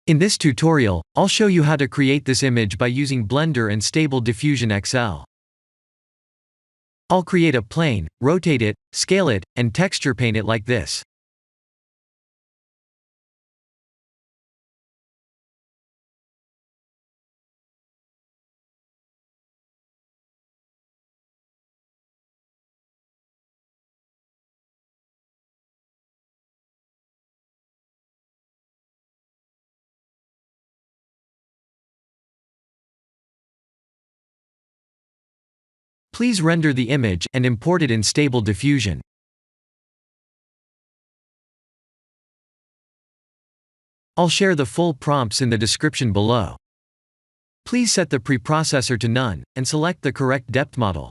In this tutorial, I'll show you how to create this image by using Blender and Stable Diffusion XL. I'll create a plane, rotate it, scale it, and texture paint it like this. Please render the image and import it in Stable Diffusion. I'll share the full prompts in the description below. Please set the preprocessor to none, and select the correct depth model.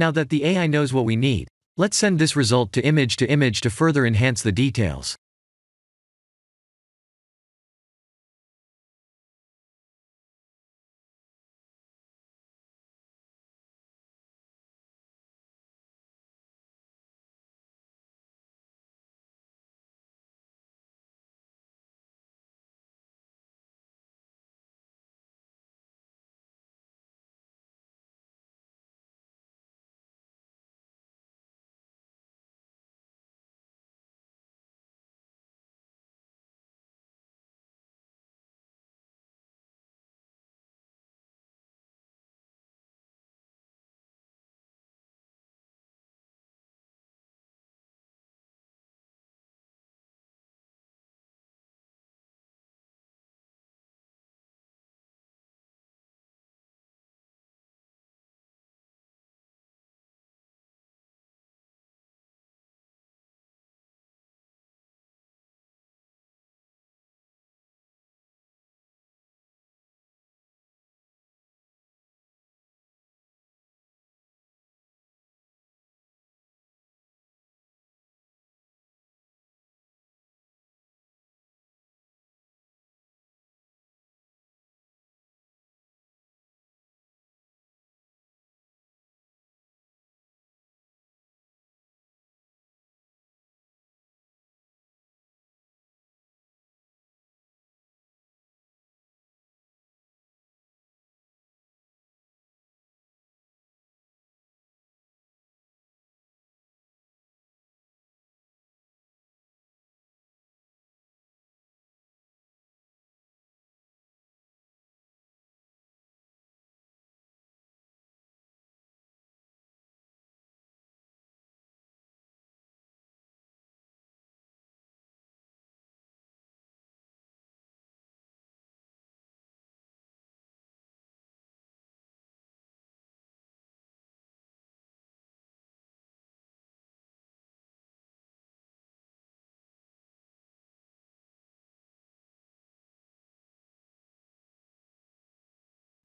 Now that the AI knows what we need, let's send this result to image to further enhance the details.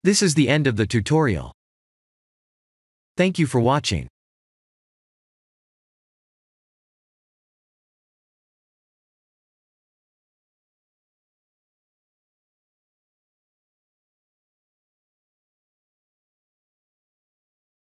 This is the end of the tutorial. Thank you for watching.